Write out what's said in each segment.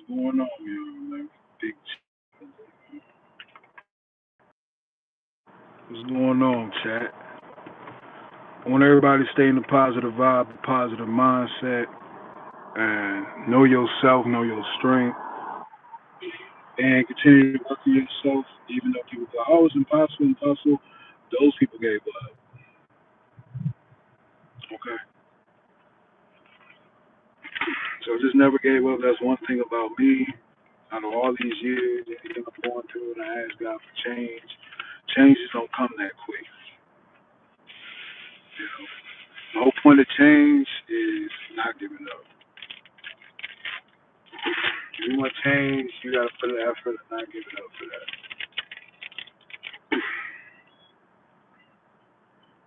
going on, man? Big What's going on, chat? I want everybody to stay in the positive vibe, the positive mindset, and know yourself, know your strength, and continue to work on yourself, even though people go, oh, it's impossible, impossible. Those people gave up, okay? So I just never gave up. That's one thing about me. Out of all these years that I'm going through, and I ask God for change, changes don't come that quick. You know? The whole point of change is not giving up. If you want change, you gotta put the effort and not give it up for that.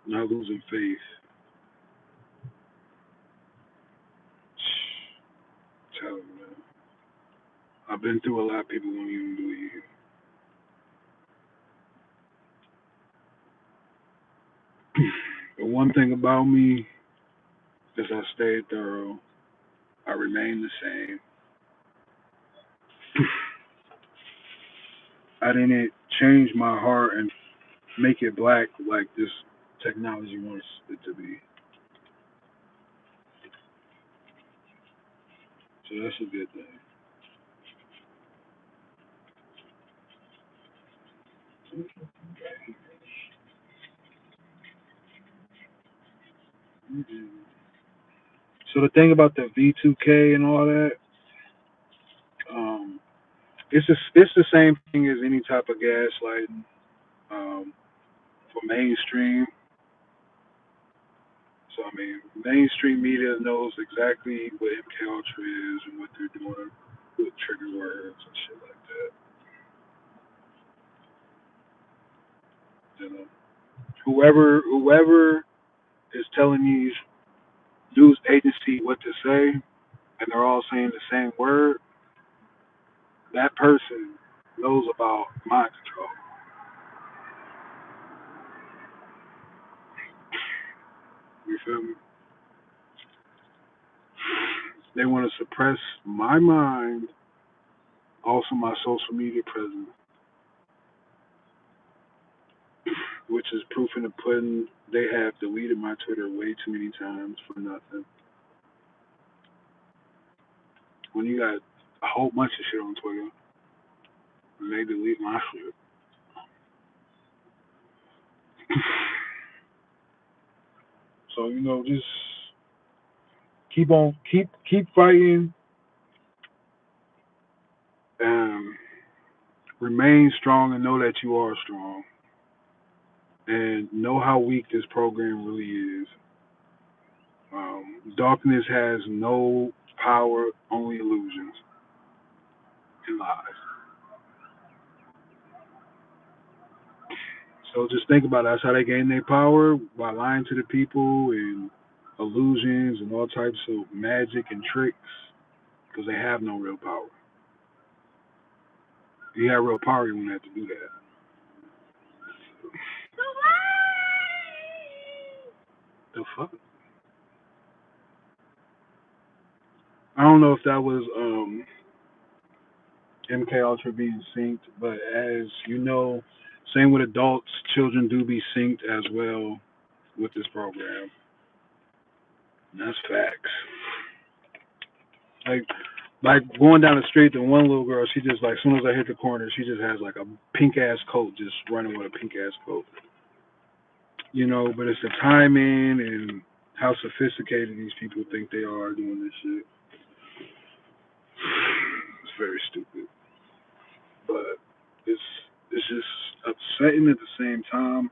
Not losing faith. Tell me, man. I've been through a lot. People won't even believe. But one thing about me is I stayed thorough. I remain the same. I didn't change my heart and make it black like this technology wants it to be. So that's a good thing. So the thing about the V2K and all that, um, it's the same thing as any type of gaslighting. For mainstream, so I mean, mainstream media knows exactly what MK Ultra is and what they're doing with trigger words and shit like that. You know, whoever is telling these news agency what to say, and they're all saying the same word, that person knows about mind control. You feel me? They want to suppress my mind, also my social media presence, which is proof in the pudding. They have deleted my Twitter way too many times for nothing. When you got a whole bunch of shit on Twitter, and they delete my shit. So just keep on, keep fighting, and remain strong, and know that you are strong, and know how weak this program really is. Darkness has no power, only illusions and lies. So just think about it. That's how they gain their power, by lying to the people and illusions and all types of magic and tricks, because they have no real power. If you have real power, you wouldn't have to do that. The fuck? I don't know if that was MK Ultra being synced, but as you know, same with adults, children do be synced as well with this program. And that's facts. Like like going down the street, the one little girl, she just like as soon as I hit the corner, she just has like a pink ass coat, just running with a pink ass coat. But it's the timing and how sophisticated these people think they are doing this shit. It's very stupid, but it's it's just upsetting at the same time.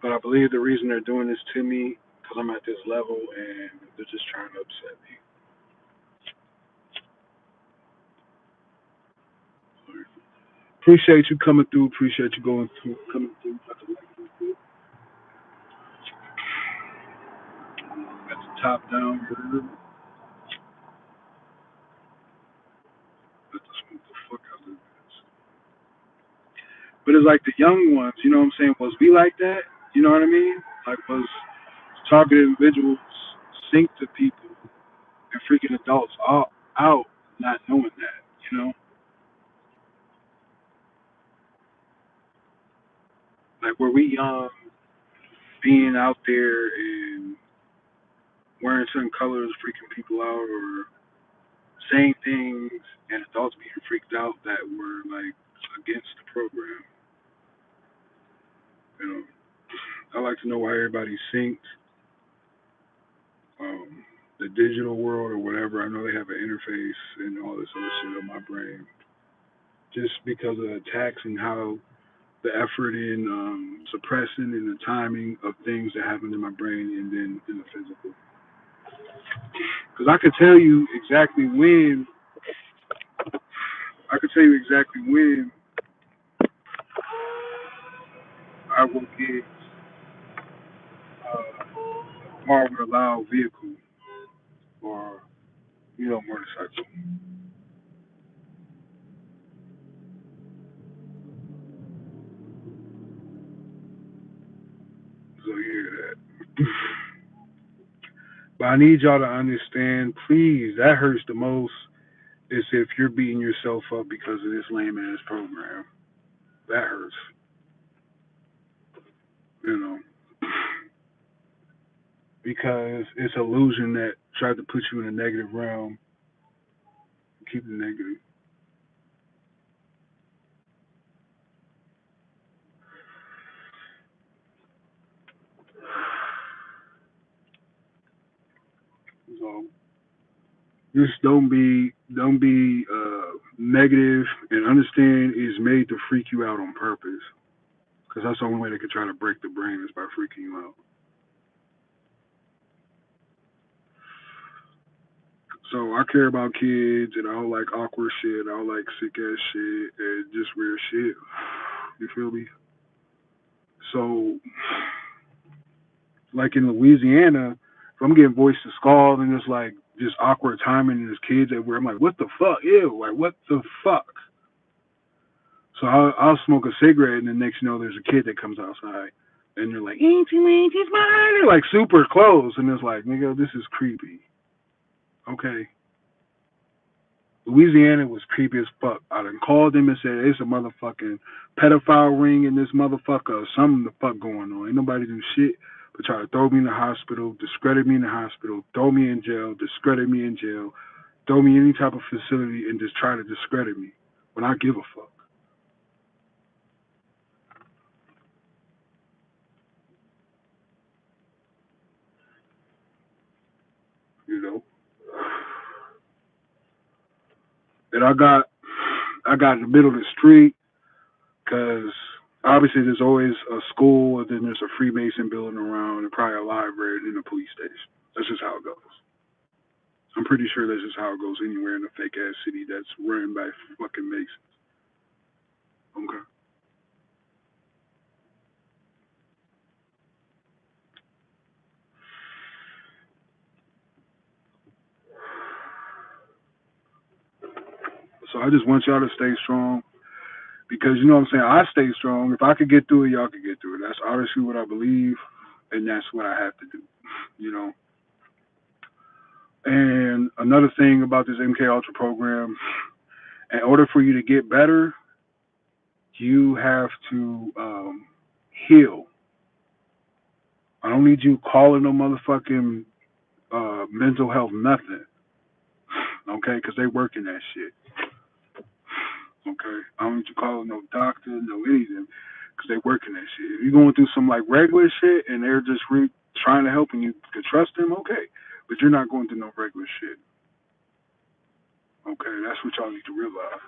But I believe the reason they're doing this to me because I'm at this level and they're just trying to upset me. Appreciate you coming through. Appreciate you going through, coming through. Got the top down. Got to smoke the fuck out of this. But it's like the young ones, you know what I'm saying? Was we like that? You know what I mean? Like was targeted individuals sync to people and freaking adults all out not knowing that. You know, like were we young, being out there and wearing certain colors, freaking people out, or saying things and adults being freaked out that were like against the program. You know, I like to know why everybody synced. The digital world or whatever. I know they have an interface and all this other shit on my brain, just because of the attacks and how the effort in suppressing and the timing of things that happen in my brain and then in the physical. Because I could tell you exactly when I will get part with a loud vehicle or motorcycle. So you hear that. But I need y'all to understand, please, that hurts the most is if you're beating yourself up because of this lame ass program. That hurts, you know, because it's an illusion that tried to put you in a negative realm, keep it negative. So just don't be negative and understand it's made to freak you out on purpose. Because that's the only way they could try to break the brain is by freaking you out. So I care about kids and I don't like awkward shit. I don't like sick ass shit and just weird shit. You feel me? So, like in Louisiana, if I'm getting voice to skull and it's like just awkward timing and there's kids everywhere, I'm like, what the fuck? Ew, like what the fuck? So I'll smoke a cigarette and the next you know there's a kid that comes outside and they're like, Auntie, mine. They're like super close and it's like, nigga, this is creepy. Okay. Louisiana was creepy as fuck. I done called them and said, it's a motherfucking pedophile ring in this motherfucker or something the fuck going on. Ain't nobody do shit but try to throw me in the hospital, discredit me in the hospital, throw me in jail, discredit me in jail, throw me in any type of facility and just try to discredit me when I give a fuck, you know? And I got in the middle of the street because obviously there's always a school and then there's a Freemason building around and probably a library and then a police station. That's just how it goes. I'm pretty sure that's just how it goes anywhere in a fake ass city that's run by fucking Masons. Okay. So I just want y'all to stay strong because you know what I'm saying. I stay strong. If I could get through it, y'all could get through it. That's honestly what I believe, and that's what I have to do. You know. And another thing about this MK Ultra program, in order for you to get better, you have to heal. I don't need you calling no motherfucking mental health nothing, okay? Because they working that shit. Okay, I don't need you calling no doctor, no anything, because they working that shit. If you're going through some like regular shit and they're just trying to help and you can trust them, okay. But you're not going through no regular shit. Okay, that's what y'all need to realize.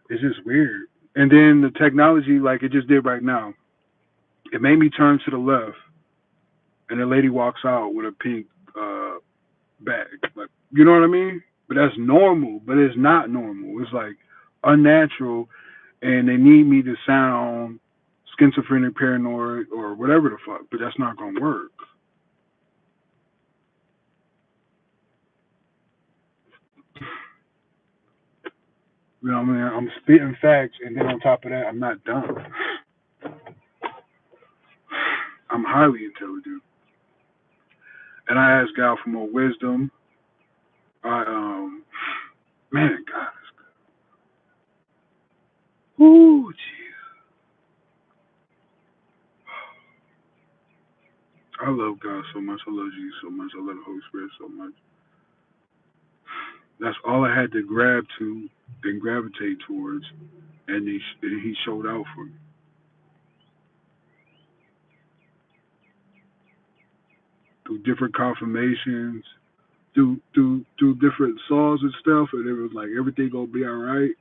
It's just weird. And then the technology, like it just did right now, it made me turn to the left, and the lady walks out with a pink bag. Like, you know what I mean? But that's normal. But it's not normal. It's like unnatural, and they need me to sound schizophrenic, paranoid, or whatever the fuck. But that's not gonna work. You know what I mean? I'm spitting facts, and then on top of that, I'm not dumb. I'm highly intelligent. And I ask God for more wisdom. I man, God, ooh, jeez, I love God so much. I love Jesus so much. I love the Holy Spirit so much. That's all I had to grab to and gravitate towards, and he showed out for me through different confirmations, through different songs and stuff, and it was like everything gonna be all right,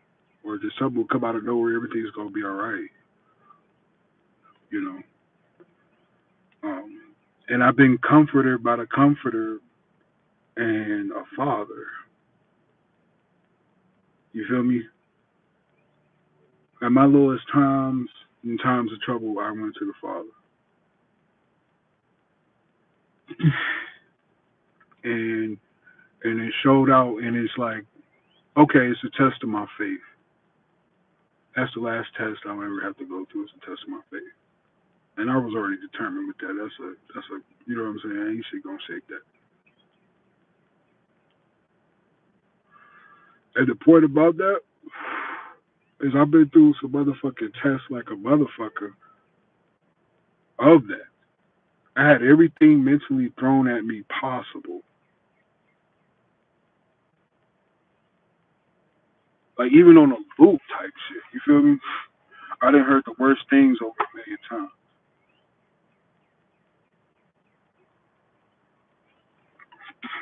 or just something will come out of nowhere, everything's gonna be all right, you know. Um, and I've been comforted by the Comforter and a Father. You feel me? At my lowest times, in times of trouble, I went to the Father, and it showed out, and it's like, okay, it's a test of my faith. That's the last test I'll ever have to go through. It's a test of my faith, and I was already determined with that. That's a you know what I'm saying? Ain't shit gonna shake that. And the point about that is I've been through some motherfucking tests like a motherfucker of that. I had everything mentally thrown at me possible. Like even on a loop type shit. You feel me? I done heard the worst things over a million times.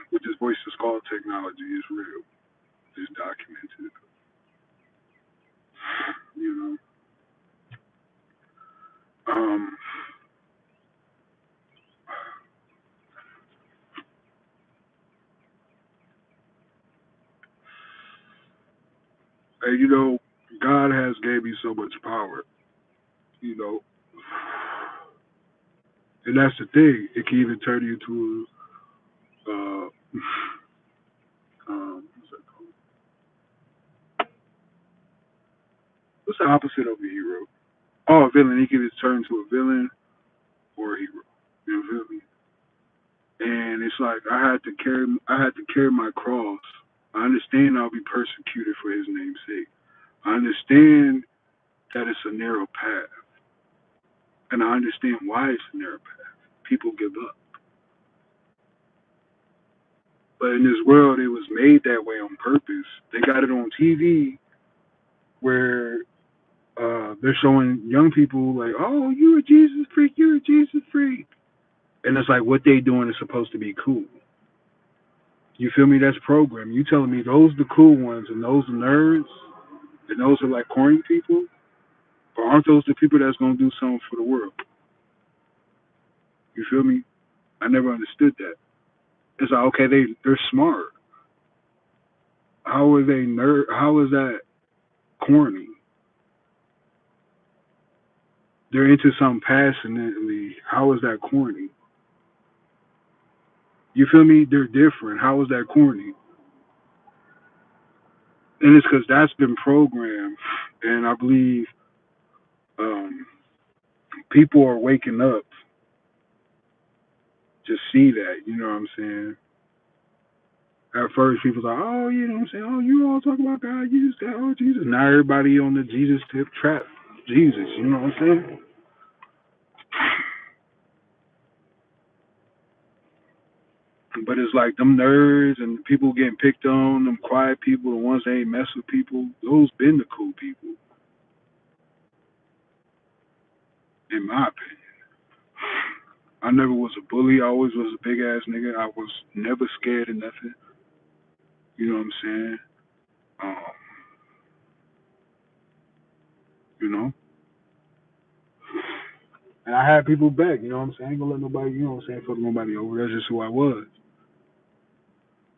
What this voice is called technology is real. It's documented. You know. And you know, God has gave me so much power. You know, and that's the thing. It can even turn you to what's that called? What's the opposite of a hero? Oh, a villain. He can either turn to a villain or a hero. You feel me? And it's like I had to carry my cross. I understand I'll be persecuted for His name's sake. I understand that it's a narrow path, and I understand why it's a narrow path. People give up, but in this world, it was made that way on purpose. They got it on TV where they're showing young people like, "Oh, you're a Jesus freak. You're a Jesus freak," and it's like what they doing is supposed to be cool. You feel me? That's programming. You telling me those the cool ones and those the nerds and those are like corny people? Or aren't those the people that's gonna do something for the world? You feel me? I never understood that. It's like okay, they're smart. How are they nerd? How is that corny? They're into something passionately. How is that corny? You feel me? They're different. How is that corny? And it's because that's been programmed, and I believe um, people are waking up to see that. You know what I'm saying? At first, people's like, oh, you know what I'm saying? Oh, you all talk about God, Jesus, God, oh, Jesus. Now everybody on the Jesus tip trap. Jesus, you know what I'm saying? But it's like them nerds and people getting picked on, them quiet people, the ones that ain't mess with people, those been the cool people, in my opinion. I never was a bully. I always was a big ass nigga. I was never scared of nothing. You know what I'm saying? Um, you know? And I had people back, you know what I'm saying? I ain't gonna let nobody, you know what I'm saying, fuck nobody over. That's just who I was.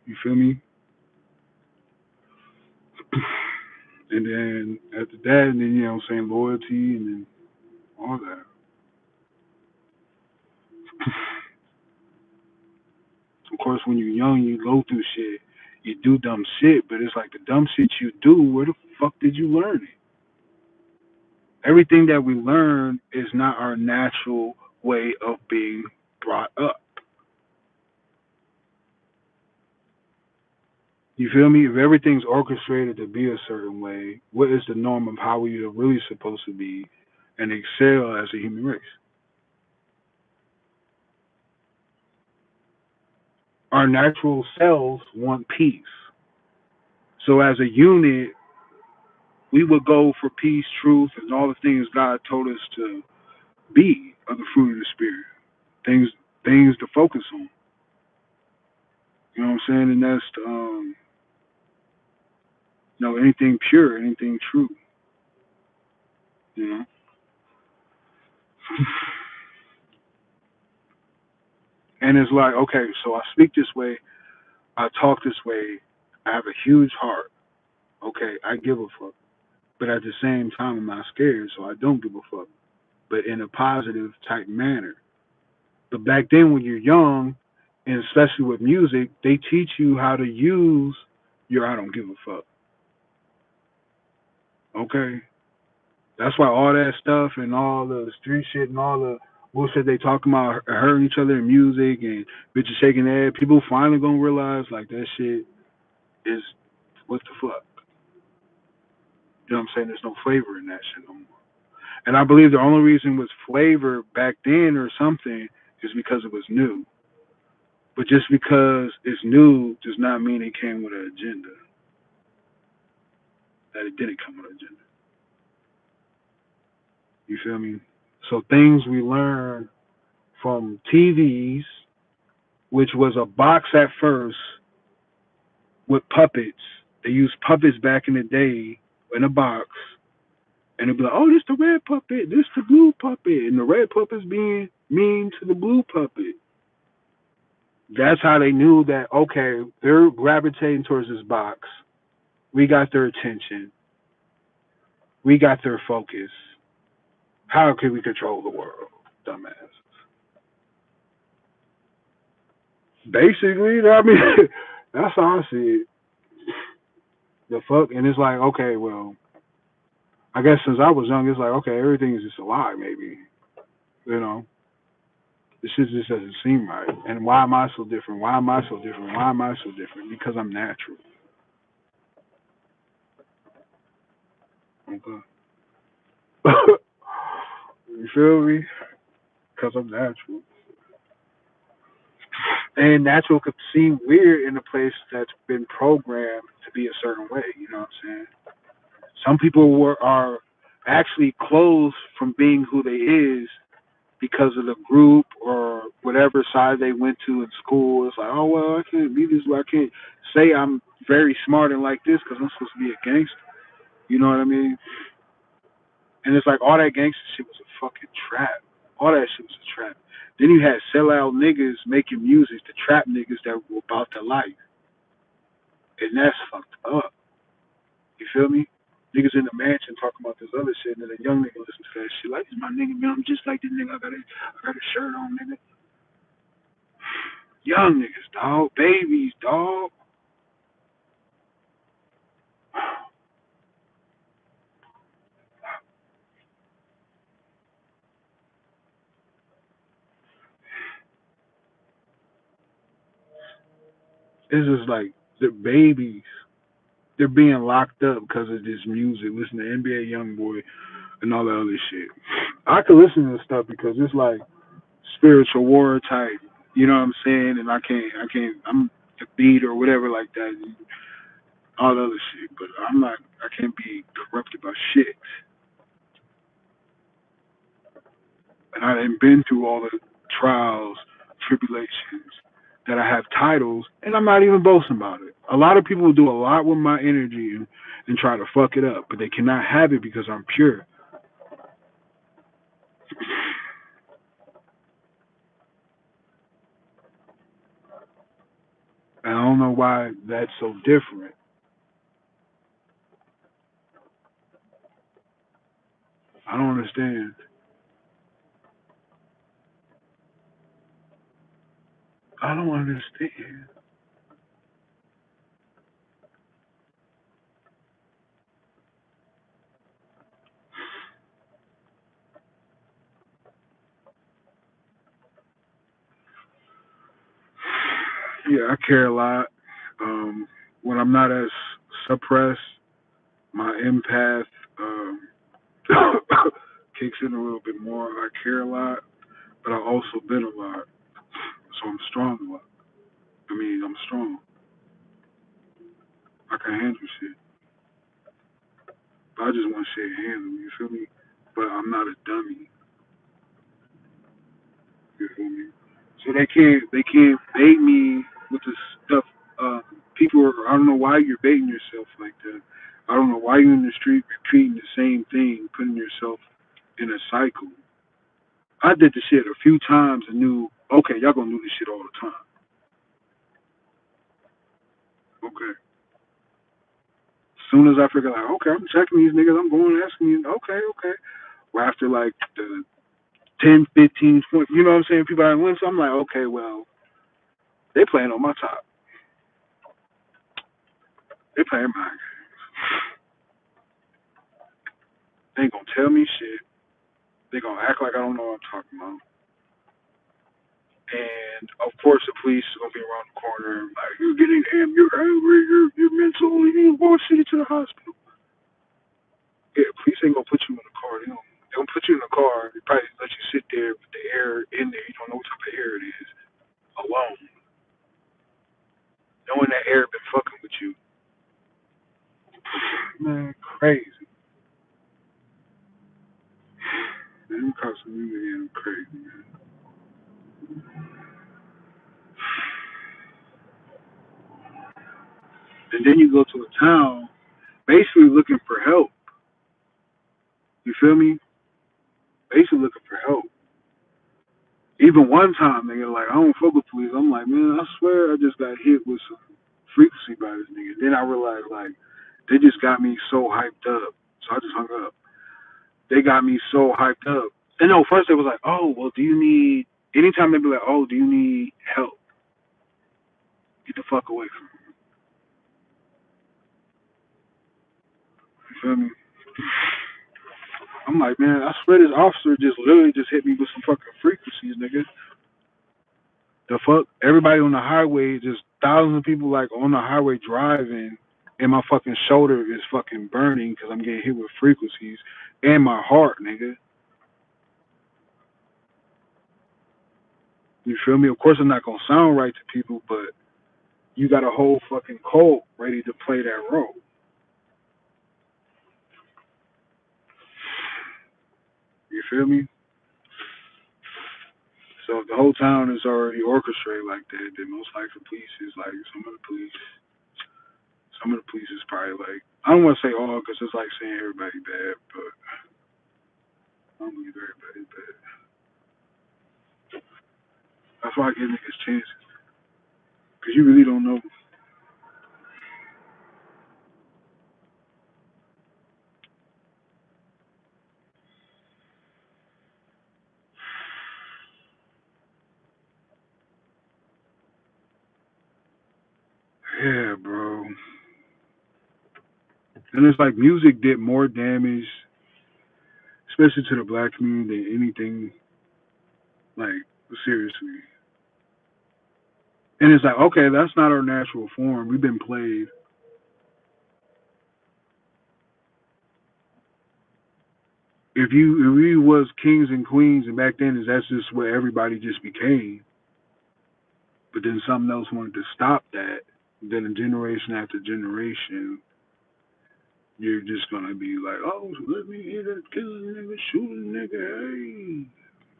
You feel me? And then after that, and then, you know what I'm saying, loyalty and then all that. Of course, when you're young, you go through shit. You do dumb shit, but it's like the dumb shit you do, where the fuck did you learn it? Everything that we learn is not our natural way of being brought up. You feel me? If everything's orchestrated to be a certain way, what is the norm of how we are really supposed to be and excel as a human race? Our natural selves want peace. So as a unit, we would go for peace, truth, and all the things God told us to be of the fruit of the spirit. Things things to focus on. You know what I'm saying? And that's anything pure, anything true. You know. And it's like, okay, so I speak this way, I talk this way, I have a huge heart. Okay, I give a fuck. But at the same time, I'm not scared, so I don't give a fuck. But in a positive type manner. But back then, when you're young, and especially with music, they teach you how to use your I don't give a fuck. Okay? That's why all that stuff and all the street shit and all the bullshit they talking about hurting each other in music and bitches shaking their head, people finally gonna realize like that shit is what the fuck. You know what I'm saying? There's no flavor in that shit no more. And I believe the only reason was flavor back then or something is because it was new. But just because it's new does not mean it came with an agenda. That it didn't come with an agenda. You feel me? So things we learn from TVs, which was a box at first with puppets. They used puppets back in the day in a box, and it'd be like, "Oh, this the red puppet, this the blue puppet," and the red puppet's being mean to the blue puppet. That's how they knew that okay, they're gravitating towards this box. We got their attention. We got their focus. How can we control the world, dumbass? Basically, I mean, that's how I see it. The fuck, and it's like, okay, well, I guess since I was young, it's like, okay, everything is just a lie, maybe. You know, this shit just doesn't seem right. And why am I so different? Why am I so different? Why am I so different? Because I'm natural. Okay. You feel me? Because I'm natural. And natural could seem weird in a place that's been programmed to be a certain way. You know what I'm saying? Some people are actually closed from being who they is because of the group or whatever side they went to in school. It's like, oh well, I can't be this way. I can't say I'm very smart and like this because I'm supposed to be a gangster. You know what I mean? And it's like all that gangster shit was a fucking trap. All that shit was a trap. Then you had sellout niggas making music, the trap niggas that were about their life, and that's fucked up. You feel me? Niggas in the mansion talking about this other shit, and then a young nigga listen to that shit like, "This my nigga, man. I'm just like this nigga. I got a shirt on, nigga." Young niggas, dog. Babies, dog. It's just like they're babies. They're being locked up because of this music. Listen to NBA YoungBoy and all that other shit. I could listen to this stuff because it's like spiritual war type. You know what I'm saying? And I can't. I'm the beat or whatever like that. All the other shit, but I'm not. I can't be corrupted by shit. And I done been through all the trials, tribulations, that I have titles, and I'm not even boasting about it. A lot of people do a lot with my energy and try to fuck it up, but they cannot have it because I'm pure. And I don't know why that's so different. I don't understand. I don't understand. Yeah, I care a lot. When I'm not as suppressed, my empath um, kicks in a little bit more. I care a lot, but I also been a lot, so I'm strong a lot. I mean, I'm strong. I can handle shit. But I just want shit handled. You feel me? But I'm not a dummy. You feel me? So they can't bait me with this stuff. People are. I don't know why you're baiting yourself like that. I don't know why you're in the street repeating the same thing, putting yourself in a cycle. I did the shit a few times and knew, okay, y'all gonna do this shit all the time. Okay. As soon as I figure like, okay, I'm checking these niggas, I'm going and asking you, okay, okay. Well, after like the 10, 15, 20, you know what I'm saying? People I win, so I'm like, okay, well, they playing on my top. They playing my game. They ain't gonna tell me shit. They gonna act like I don't know what I'm talking about. And of course, the police are gonna be around the corner, like, you're getting him, you're angry, you're mental, you need to go city to the hospital. Yeah, police ain't gonna put you in the car. They gonna put you in the car. They probably let you sit there with the air in there. You don't know what type of air it is. Alone, knowing that air been fucking with you. Man, crazy. Man, them cops are really getting crazy, man. And then you go to a town, basically looking for help. You feel me? Basically looking for help. Even one time, nigga, like, I don't fuck with police. I'm like, man, I swear I just got hit with some frequency by this nigga. Then I realized, like, they just got me so hyped up. So I just hung up. They got me so hyped up. And no, first they was like, oh, well, do you need, anytime they be like, oh, do you need help? Get the fuck away from me. You feel me? I'm like, man, I swear this officer just literally just hit me with some fucking frequencies, nigga. The fuck? Everybody on the highway, just thousands of people like on the highway driving, and my fucking shoulder is fucking burning because I'm getting hit with frequencies, and my heart, nigga. You feel me? Of course, I'm not gonna sound right to people, but you got a whole fucking cult ready to play that role. You feel me? So if the whole town is already orchestrated like that, then most likely police is like some of the police is probably like, I don't want to say all because it's like saying everybody bad, but I don't believe everybody's bad. That's why I give niggas chances because you really don't know. Yeah, bro. And it's like music did more damage, especially to the black community, than anything. Like seriously. And it's like, okay, that's not our natural form. We've been played. If we was kings and queens, and back then, is that's just what everybody just became. But then something else wanted to stop that. Then a generation after generation, you're just gonna be like, oh, let me hit a kill a nigga, shoot a nigga, hey.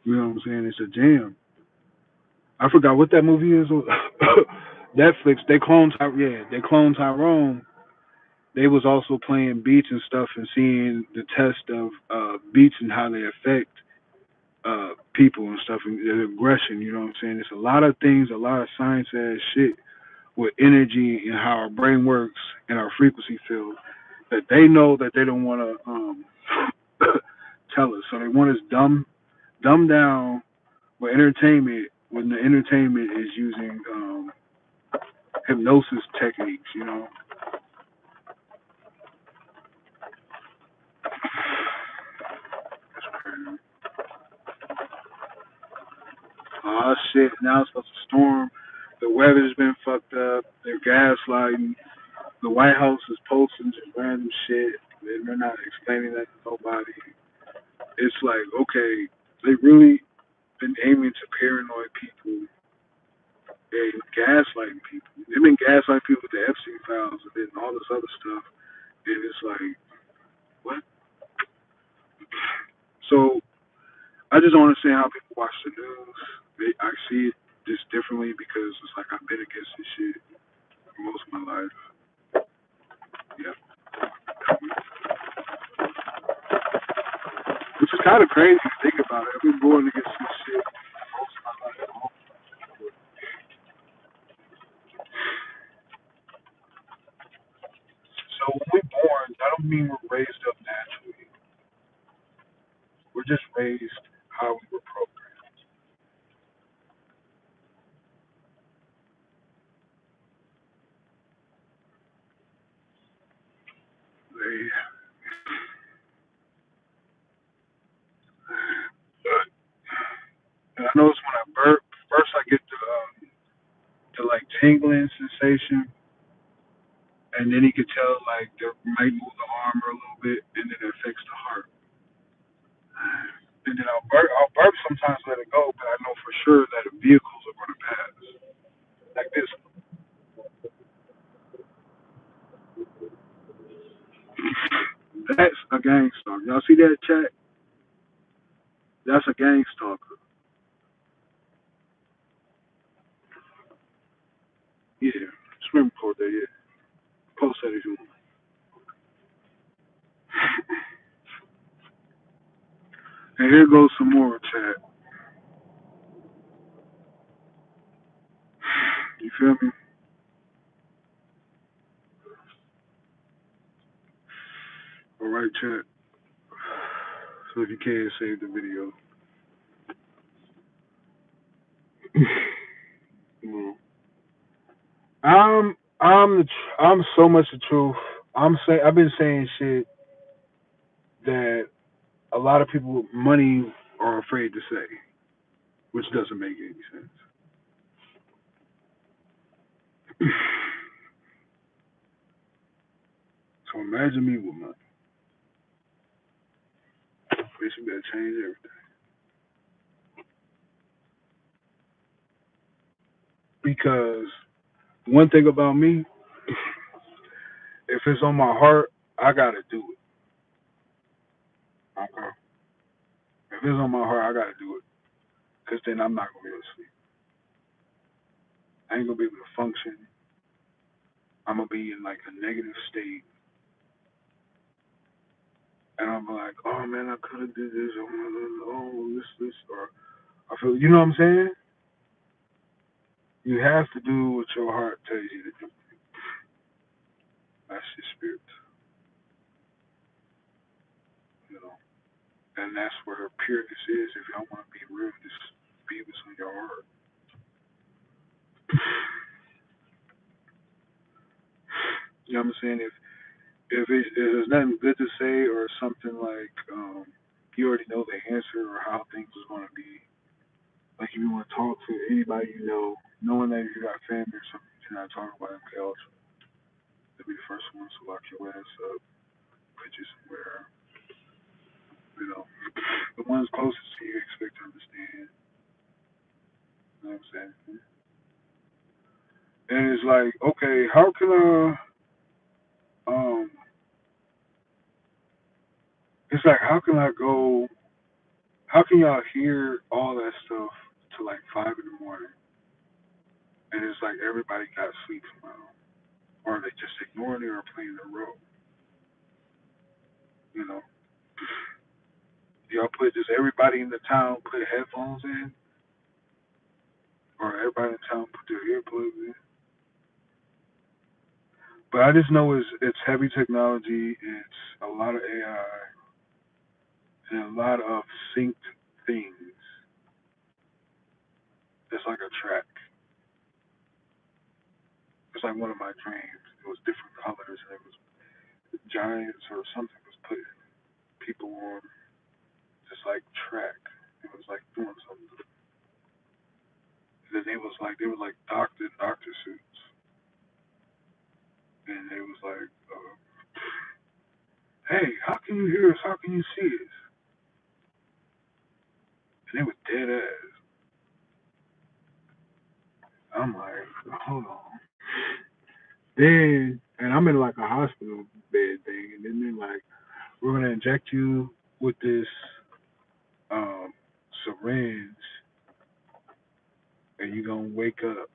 You know what I'm saying? It's a jam. I forgot what that movie is. Netflix. They cloned Tyrone. They was also playing beats and stuff and seeing the test of beats and how they affect people and stuff and the aggression. You know what I'm saying? It's a lot of things, a lot of science ass shit with energy and how our brain works and our frequency field that they know that they don't want to tell us. So they want us dumb down with entertainment when the entertainment is using hypnosis techniques. You know. Oh shit! Now it's supposed to storm. The weather's been fucked up. They're gaslighting. The White House is posting just random shit. They're not explaining that to nobody. It's like, okay, they really been aiming to paranoid people and gaslighting people. They've been gaslighting people with the Epstein files and then all this other stuff. And it's like, what? So I just don't understand how people watch the news. I see it just differently because it's like I've been against this shit for most of my life. Yeah. Which is kind of crazy to think about it. I've been going against this shit most of my life. So when we're born, that don't mean we're raised up naturally. We're just raised how we were programmed. They, and I notice when I burp, first I get the like tingling sensation, and then you can tell like they might move the arm a little bit, and then it affects the heart. And then I'll burp sometimes, let it go, but I know for sure that the vehicles are going to pass. Like this, that's a gang stalker. Y'all see that chat? That's a gang stalker. Yeah, swim record that. Yeah, post that if you want. And here goes some more chat. You feel me? All right, chat. So if you can save the video. Mm. I'm so much the truth. I've been saying shit that a lot of people with money are afraid to say, which doesn't make any sense. So imagine me with money. Bitch, you better change everything. Because one thing about me, if it's on my heart, I gotta do it. Okay. If it's on my heart, I gotta do it. Cause then I'm not gonna be able to sleep. I ain't gonna be able to function. I'm gonna be in like a negative state, and I'm like, oh man, I could have did this, or oh this, or I feel, you know what I'm saying? You have to do what your heart tells you to do. That's your spirit, you know. And that's where pureness is. If y'all want to be real, just be what's on your heart. You know what I'm saying? If there's nothing good to say or something like you already know the answer or how things is going to be, like if you want to talk to anybody you know, knowing that if you got family or something, you're not talking about MK Ultra, they'll be the first ones to lock your ass up, put you somewhere. You know, the ones closest to you expect to understand. You know what I'm saying? And it's like, okay, how can um, it's like how can I go? How can y'all hear all that stuff to like 5 in the morning? And it's like everybody got sleep tomorrow, or they just ignoring it or playing their role. You know, y'all put just everybody in the town put headphones in, or everybody in town put their earplugs in. But I just know it's heavy technology. It's a lot of AI and a lot of synced things. It's like a track. It's like one of my dreams. It was different colors and it was giants or something was putting people on this like track. It was like doing something. And then they was like they were like doctor suits, and they was like, "Hey, how can you hear us? How can you see us?" And they were dead ass. I'm like, hold on. Then, and I'm in like a hospital bed thing, and then they're like, "We're gonna inject you with this um, syringe, and you're gonna wake up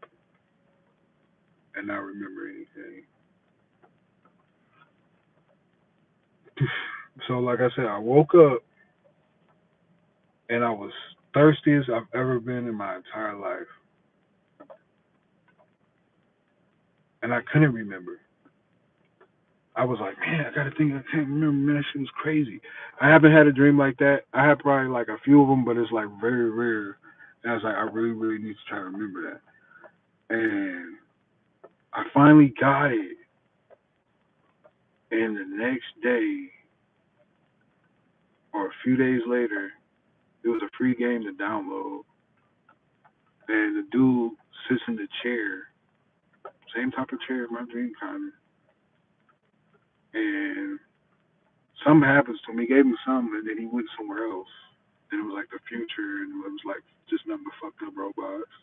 and not remember anything." So, like I said, I woke up and I was thirstiest I've ever been in my entire life, and I couldn't remember. I was like, man, I gotta think. I can't remember. Man, that shit was crazy. I haven't had a dream like that. I had probably like a few of them, but it's like very rare. And I was like, I really, really need to try to remember that. And I finally got it. And the next day, or a few days later, it was a free game to download. And the dude sits in the chair, same type of chair my dream kind of. And something happens to him. He gave me something, and then he went somewhere else. And it was like the future, and it was like just nothing but fucked up robots.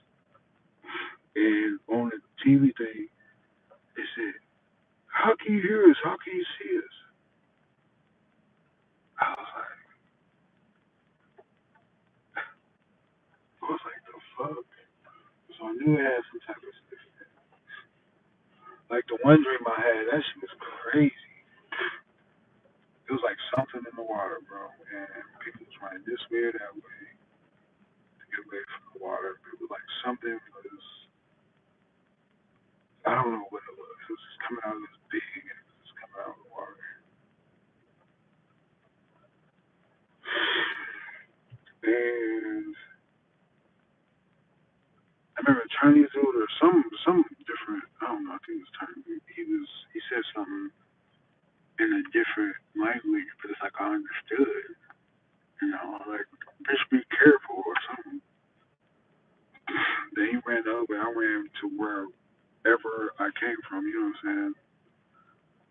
And on the TV thing, it said, "How can you hear us? How can you see us?" I was like, the fuck? So I knew it had some type of stuff. Like the one dream I had, that shit was crazy. It was like something in the water, bro, and people was running this way or that way to get away from the water. It was like something was, I don't know what it was. It was just coming out of this big, and it was just coming out of the water. And I remember a Chinese dude or some different. I don't know. I think it was Chinese. He said something in a different language, but it's like I understood. You know, like bitch, be careful or something. Then he ran over. I ran to wherever I came from. You know what I'm saying?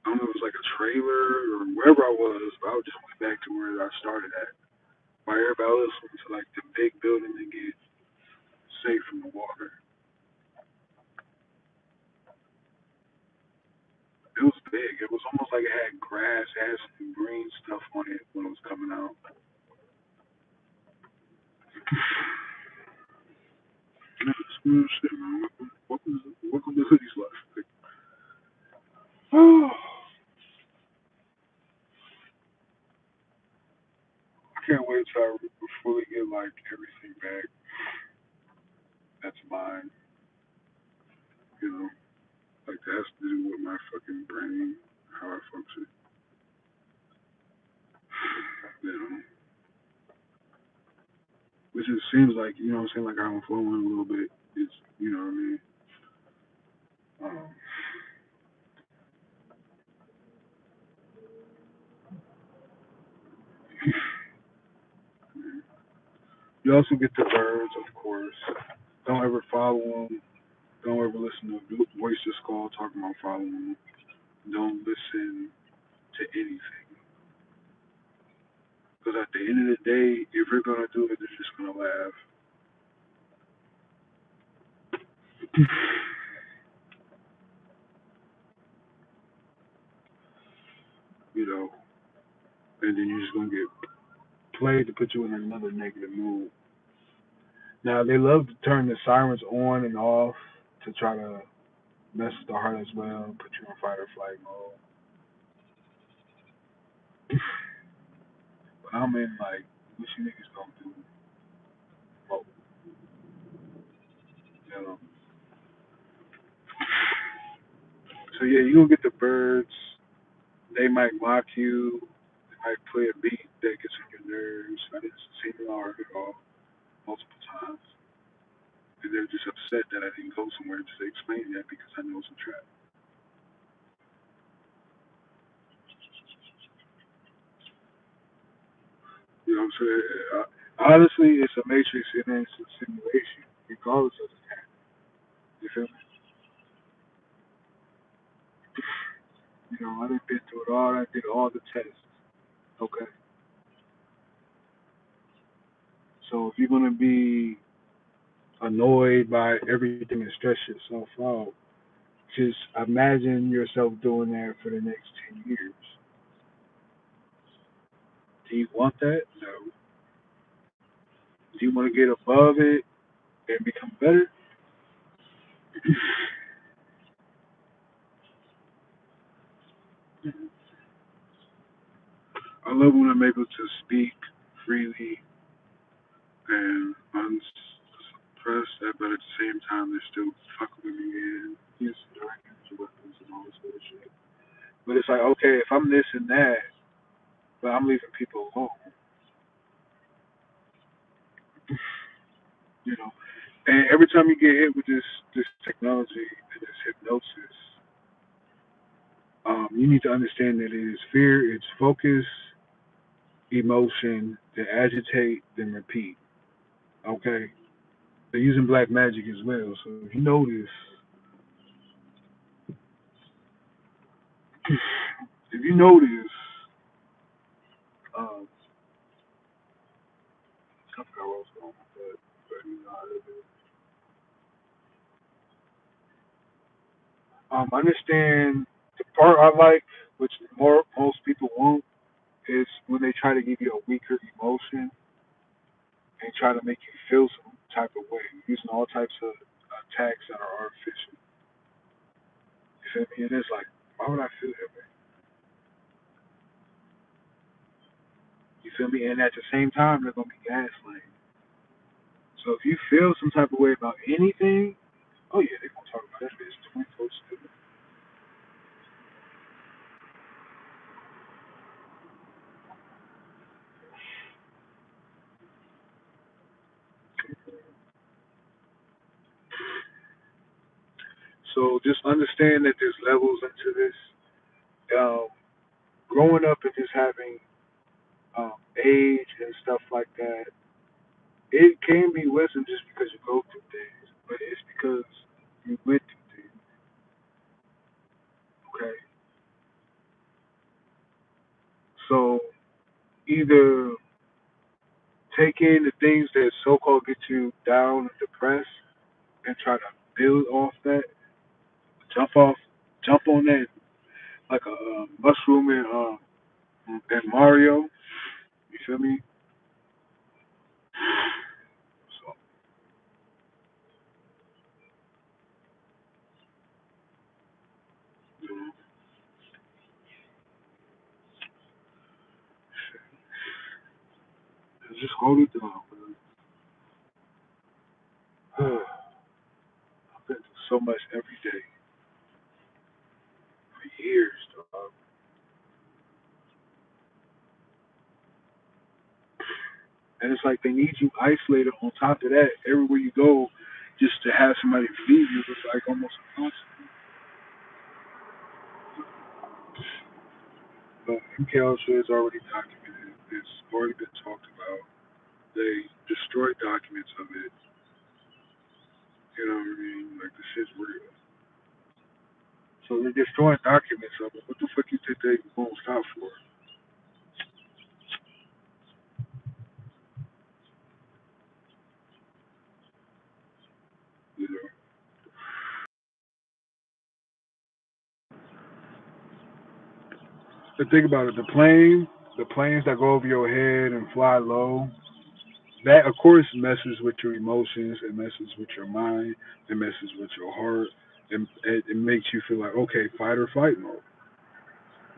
I don't know if it was like a trailer or wherever I was, but I just went back to where I started at. While everybody else went to like the big building to get safe from the water. It was big. It was almost like it had grass, it had some green stuff on it when it was coming out. Yeah, smooth shit, man. Welcome to Hoodie's life. Like, oh, I can't wait till I fully get like everything back that's mine. You know, like that has to do with my fucking brain, how I function. You know, which it seems like you know what I'm saying, like I'm flowing a little bit. It's you know what I mean. Um, you also get the birds, of course. Don't ever follow them. Don't ever listen to voices call talking about following them. Don't listen to anything. Because at the end of the day, if you're gonna do it, they're just gonna laugh. You know, and then you're just gonna get played to put you in another negative mood. Now they love to turn the sirens on and off to try to mess with the heart as well, put you in fight or flight mode. But I'm in like, what you niggas gonna do? Mode, you know. So yeah, you gonna get the birds. They might mock you. They might play a beat that gets on your nerves. I didn't see them all at all multiple times. And they're just upset that I didn't go somewhere to explain that because I know it's a trap. You know what I'm saying? Honestly, it's a matrix and it's a simulation, regardless of the time. I done been through it all. I did all the tests. Okay. So if you're gonna be annoyed by everything and stress yourself out, just imagine yourself doing that for the next 10 years. Do you want that? No. Do you want to get above it and become better? I love when I'm able to speak freely and unpressed, but at the same time, they're still fucking with me and use direct energy weapons and all this other shit. But it's like, okay, if I'm this and that, but I'm leaving people alone, you know. And every time you get hit with this technology and this hypnosis, you need to understand that it is fear, it's focus, emotion, then agitate, then repeat. Okay, they're using black magic as well. So if you notice, if you notice, um, I forgot what I was going with that, but you know how it is. Understand the part I like, which most people won't, is when they try to give you a weaker emotion and try to make you feel some type of way, using all types of attacks that are artificial. You feel me? It is like, why would I feel that way? You feel me? And at the same time, they're gonna be gaslighting. So if you feel some type of way about anything, oh yeah, they're gonna talk about that bitch 24/7. So just understand that there's levels into this. Um, growing up and just having age and stuff like that, it can be wisdom just because you go through things, but it's because you went through things. Okay, so either take in the things that so-called get you down and depressed, and try to build off that, jump off, jump on that like a mushroom in Mario. You feel me? So you know, just hold it down. Man. I've been through so much every day for years, dog. And it's like they need you isolated. On top of that, everywhere you go, just to have somebody feed you, it's like almost impossible. But MK Ultra is already documented. It's already been talked about. They destroyed documents of it. You know what I mean? Like the shit's real. So they're destroying documents of it. What the fuck you think they won't stop for? You know. But think about it. The planes that go over your head and fly low, that of course messes with your emotions, it messes with your mind, it messes with your heart, and it makes you feel like, okay, fight or flight mode.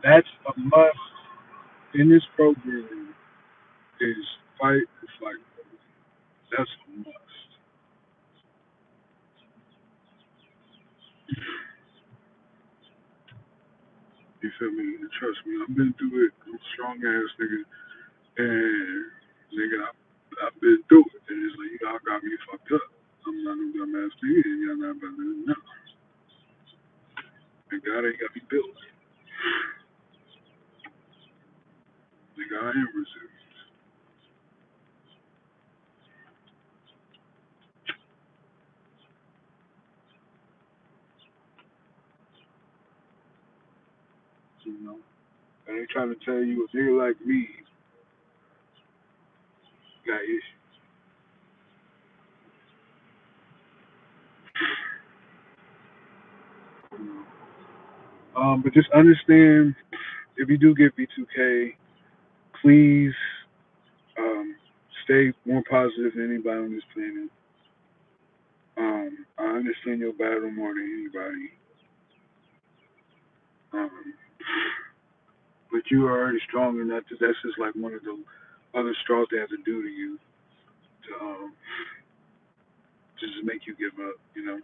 That's a must in this program is fight or flight mode. That's a must. You feel me? And trust me, I've been through it. I'm a strong ass nigga, and nigga, I've been through it, and it's like y'all got me fucked up. I'm not no dumbass nigga, and y'all not about to know. And God ain't got me built. Nigga, I am resilient. you know. And they trying to tell you a nigga like me got issues. You know. But just understand if you do get B2K, please um, stay more positive than anybody on this planet. I understand your battle more than anybody. Um, but you are already strong enough that that's just like one of the other straws they have to do to you to just make you give up, you know.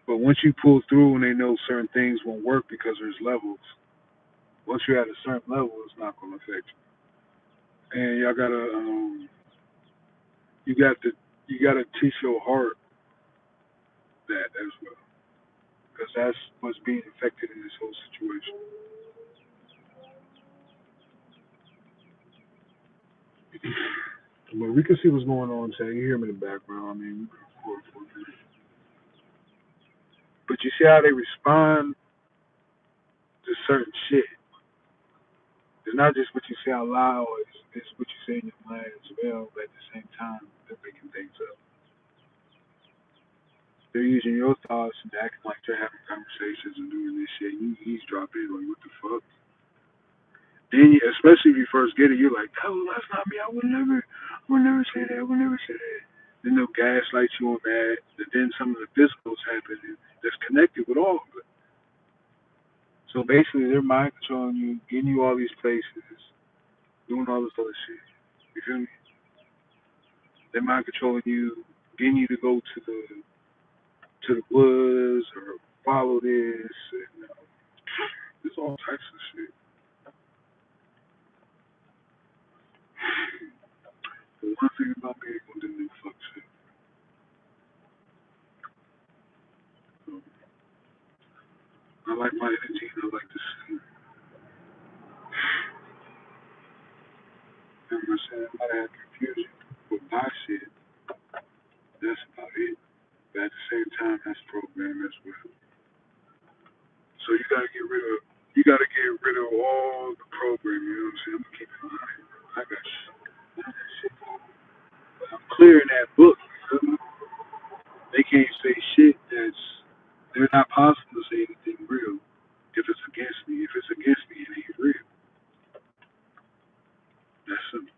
But once you pull through and they know certain things won't work because there's levels, once you're at a certain level, it's not going to affect you. And y'all gotta, you got to, you gotta teach your heart that as well, because that's what's being affected in this whole situation. But we can see what's going on. Say you hear me in the background. I mean, but you see how they respond to certain shit. It's not just what you say out loud. It's what you say in your mind as well. But at the same time, they're making things up. They're using your thoughts and acting like they're having conversations and doing this shit. You eavesdropping like, what the fuck? Then, especially if you first get it, you're like, "Oh, that's not me. I would never say that. I would never say that." Then they'll gaslight you on that. And then some of the physicals happen that's connected with all of it. So basically, they're mind controlling you, getting you all these places, doing all this other shit. You feel me? They're mind controlling you, getting you to go to the woods or follow this. And, there's all types of shit. But one thing about me ain't gonna do no fuck shit. So, I like my energy and I like to see. I'm not saying I might have confusion with my shit. That's about it. But at the same time, that's programmed as well. So you gotta get rid of all the programming. You know what I'm saying? I'm gonna keep it honest. I got shit. I got shit. I'm clearing that book. You feel me? They can't say shit that's they're not possible to say anything real if it's against me. If it's against me, it ain't real. That's simple.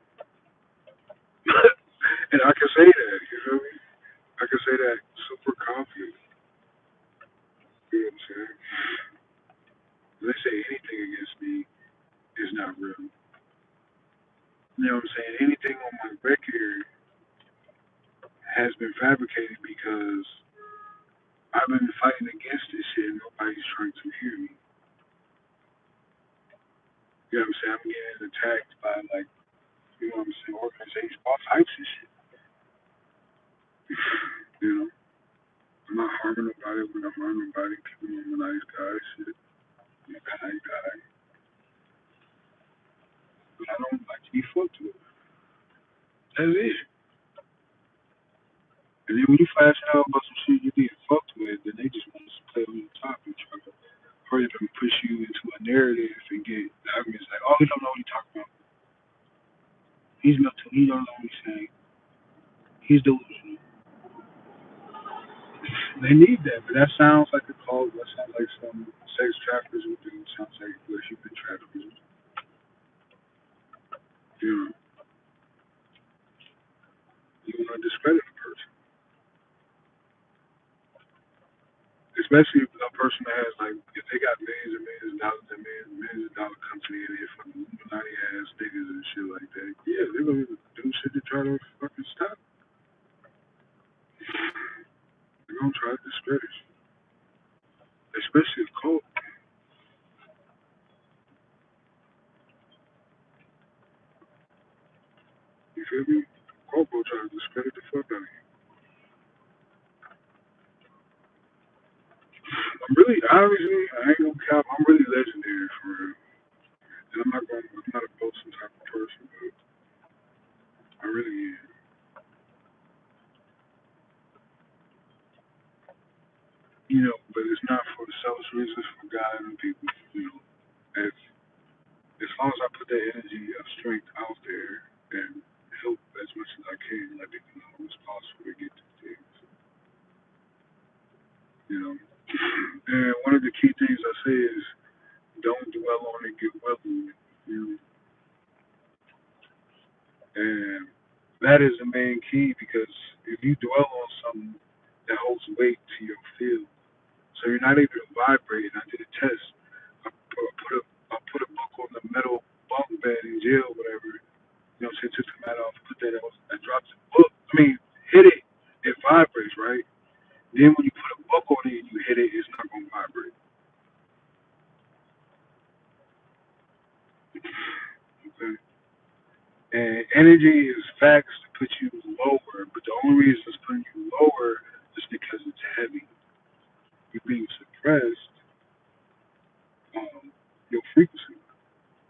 And I can say that. You feel me? I can say that super confident. You know what I'm saying? If they say anything against me is not real. You know what I'm saying? Anything on my record has been fabricated because I've been fighting against this shit and nobody's trying to hear me. You know what I'm saying? I'm getting attacked by like, you know what I'm saying, organizations, all types of shit. You know? I'm not harming nobody when I'm harming nobody. People know I'm a nice guy, shit. I'm a kind guy. But I don't like to be fucked with. That's it. And then when you flash out about some shit you get fucked with, then they just want to play on your top and try to hurry up and push you into a narrative and get the arguments like, oh, he don't know what he's talking about. He's mental. He don't know what he's saying. He's delusional. They need that, but that sounds like a cult. That sounds like some sex traffickers would do. It sounds like what human traffickers do. You want to discredit a person, especially a person that has like if they got millions and millions of dollars and millions of dollar company and they fucking Illuminati ass niggas and shit like that. Yeah, they're gonna do shit to try to fucking stop. They're gonna try to discredit you, especially a cult. You feel me? Cult will try to discredit the fuck out of you. I'm really, obviously, I ain't gonna cap. I'm really legendary for real. And I'm not a boasting type of person, but I really am. but it's not for selfish reasons, for God and people. As as long as I put that energy of strength out there and help as much as I can, let people know it's possible to get to things. You know, and one of the key things I say is don't dwell on it, get well on it. You know, and that is the main key because if you dwell on something that holds weight to your field, so you're not able to vibrate. And I did a test. I put a book on the metal bunk bed in jail, whatever. So I took the mat off, put that on. I dropped the book. Hit it. It vibrates, right? Then when you put a book on it and you hit it, it's not gonna vibrate. Okay. And energy is facts to put you lower, but the only reason it's putting you lower is because it's heavy. You're being suppressed. Your frequency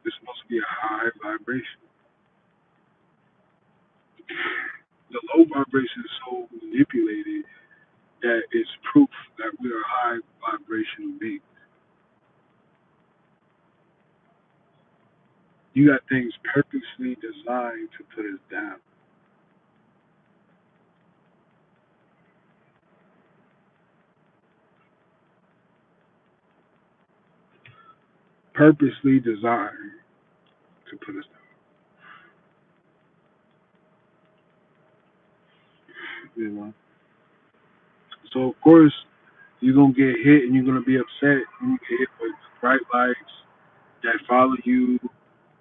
is supposed to be a high vibration. The low vibration is so manipulated that it's proof that we are high vibrational beings. You got things purposely designed to put us down. Purposely designed to put us down. So of course you're gonna get hit and you're gonna be upset when you get hit with bright lights that follow you,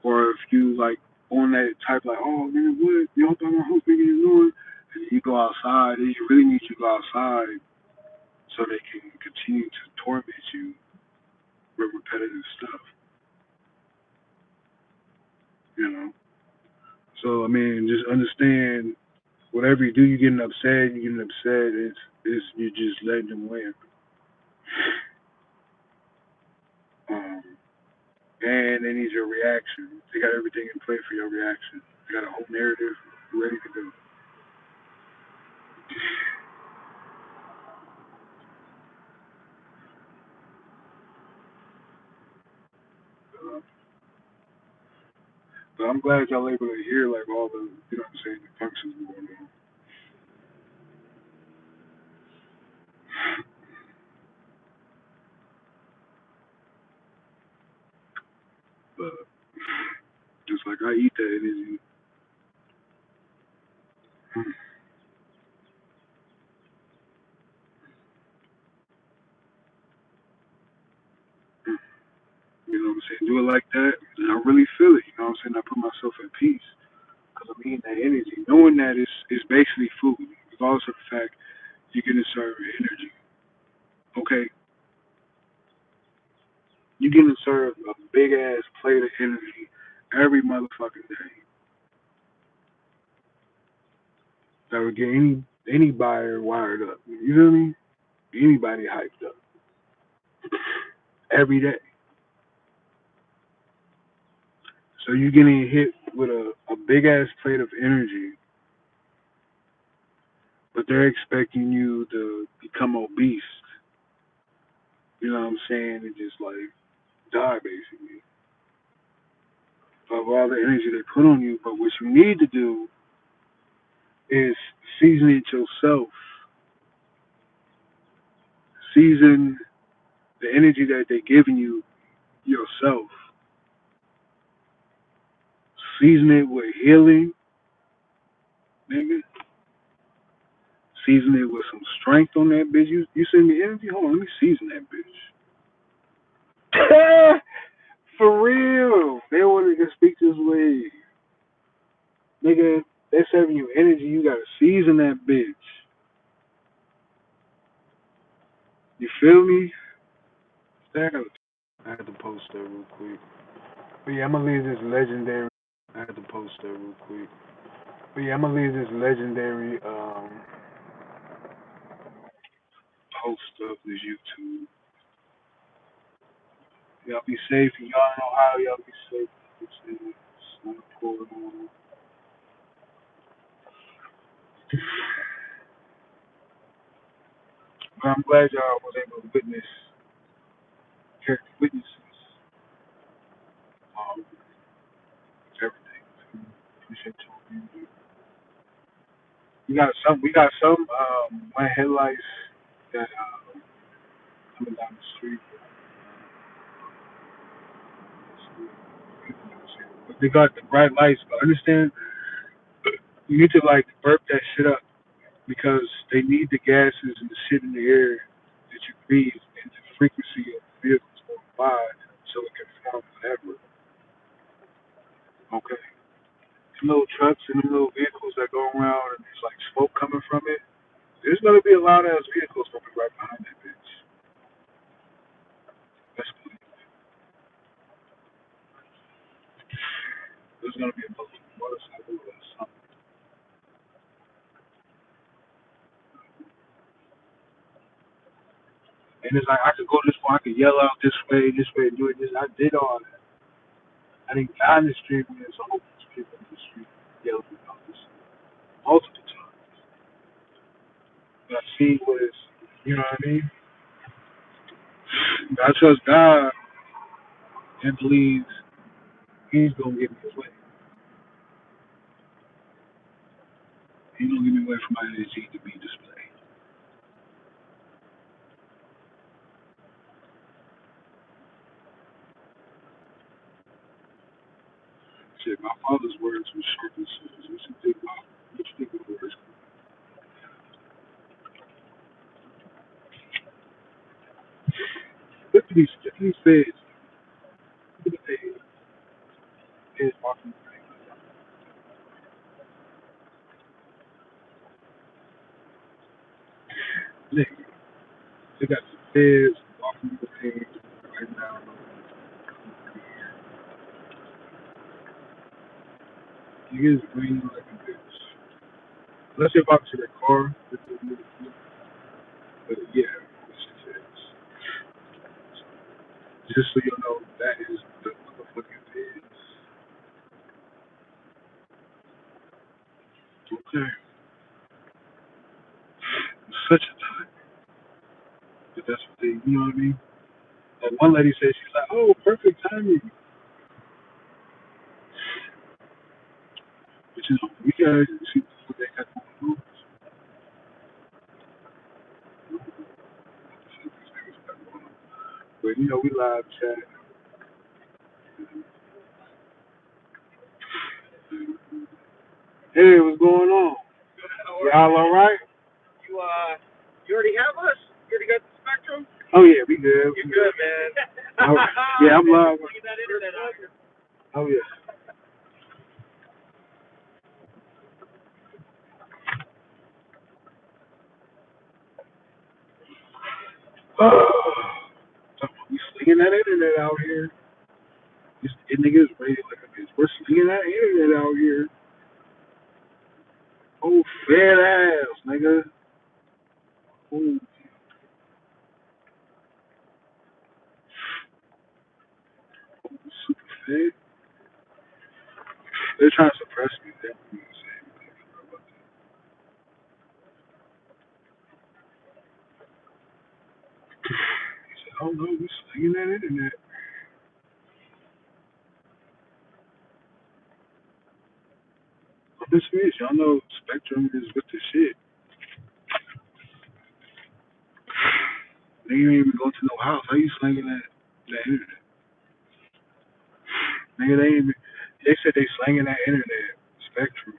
or if you like on that type like, oh man, what you don't think my whole thing is doing, and you go outside, and you really need to go outside so they can continue to torment you with repetitive stuff. You know. So just understand whatever you do, you're getting upset. You're getting upset. It's you're just letting them win. Um, and they need your reaction. They got everything in play for your reaction. They got a whole narrative ready to go. Uh, but I'm glad y'all able to hear like all the the functions going on. But just like I eat that energy. Do it like that, and I really feel it. I put myself at peace because I'm eating that energy, knowing that it's basically food, regardless of the fact you're getting served energy. Okay, you getting served a big ass plate of energy every motherfucking day that would get any buyer wired up. You feel me? Anybody hyped up every day. So you're getting hit with a big ass plate of energy, but they're expecting you to become obese. You know what I'm saying? And just like die basically of all the energy they put on you. But what you need to do is season it yourself. Season the energy that they're giving you yourself. Season it with healing, nigga. Season it with some strength on that bitch. You send me energy? Hold on, let me season that bitch. For real. They want to speak this way. Nigga, they're serving you energy, you gotta season that bitch. You feel me? I had to post that real quick. But yeah, I'm gonna leave this legendary. I had to post that real quick. But yeah, I'm gonna leave this legendary post of this YouTube. Y'all be safe. And y'all know how y'all be safe. It's not going on. But I'm glad y'all was able to character witnesses, um, everything. Appreciate you. We got some white headlights that coming down the street. But they got the bright lights. But understand, you need to like burp that shit up because they need the gases and the shit in the air that you breathe and the frequency of vehicles going by so it can form whatever. Okay. Them little trucks and them little vehicles that go around and there's like smoke coming from it. There's gonna be a loud ass vehicles coming right behind that bitch. That's cool. There's gonna be a motorcycle or something. And it's like I could go this way, I could yell out this way, do it this. I did all that. I didn't die in the street when there's a whole bunch of people in the street yelling about this multiple times. But I see what is, you know what I mean? I trust God and believe He's gonna get me away. He's gonna get me away from my energy to be displayed. Shit, my father's words were sharp and swords. What you think of the words? Look at these feds. Look at the feds walking the thing. Nigga, they got the feds walking the thing right now. Niggas green like a bitch. Unless you're about to their car, but yeah, this shit is. Just so you know, that is the motherfucking feds. Okay. Such a time. But that's what they, you know what I mean? Like one lady said, she's like, oh, perfect timing. But you know, we gotta see what they got going on. But you know, we live chat. Hey, what's going on? Y'all all right? You already have us? You already got the spectrum? Oh yeah, we good. You good, man? Oh, yeah, I'm live. Oh yeah. We slinging that internet out here. This nigga is ready like a bitch. We're slinging that internet out here. Oh, fat ass, nigga. Oh, super fat. They're trying to suppress me. They're saying he said, oh no, we slinging that internet. I'm just finished. Y'all know Spectrum is with the shit. They ain't even go to no house. How you slinging that internet? Nigga, they ain't even, they said they slinging that internet. Spectrum.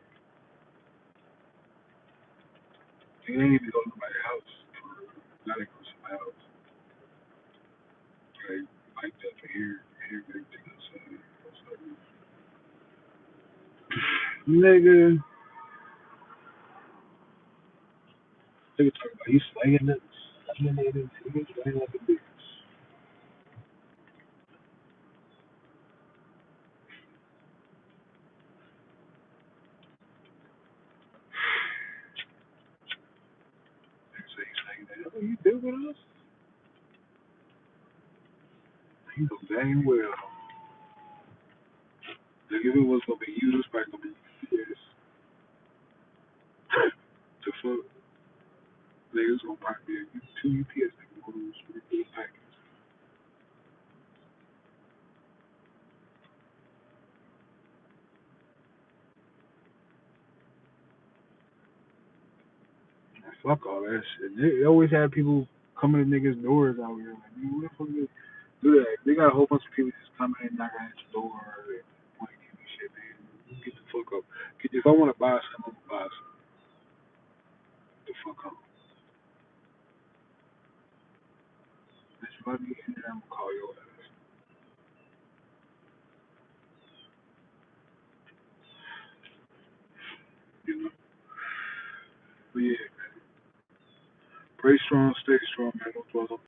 They ain't even go to nobody's house. Not even go to my house. Like, mic'd up for hear everything I'm saying. Nigga, nigga talking about you slinging it. Slinging it. Nigga slinging like a bitch. Nigga say you slinging that. Oh, you deal with us? You know dang well. Nigga, if it was gonna be you, this probably gonna be yes. The fuck? Niggas gonna probably be two UPS niggas on those three packages. Fuck all that shit. They always have people coming to niggas' doors out here. Like, nigga, what the fuck they do that? They got a whole bunch of people just coming in, knocking at your door, want to give you shit, man. Get the fuck up. If I want to buy something, I'm gonna buy something. The fuck up. If I be in there, I'm gonna call your ass. You know? But yeah, pray strong, stay strong, man. Don't dwell on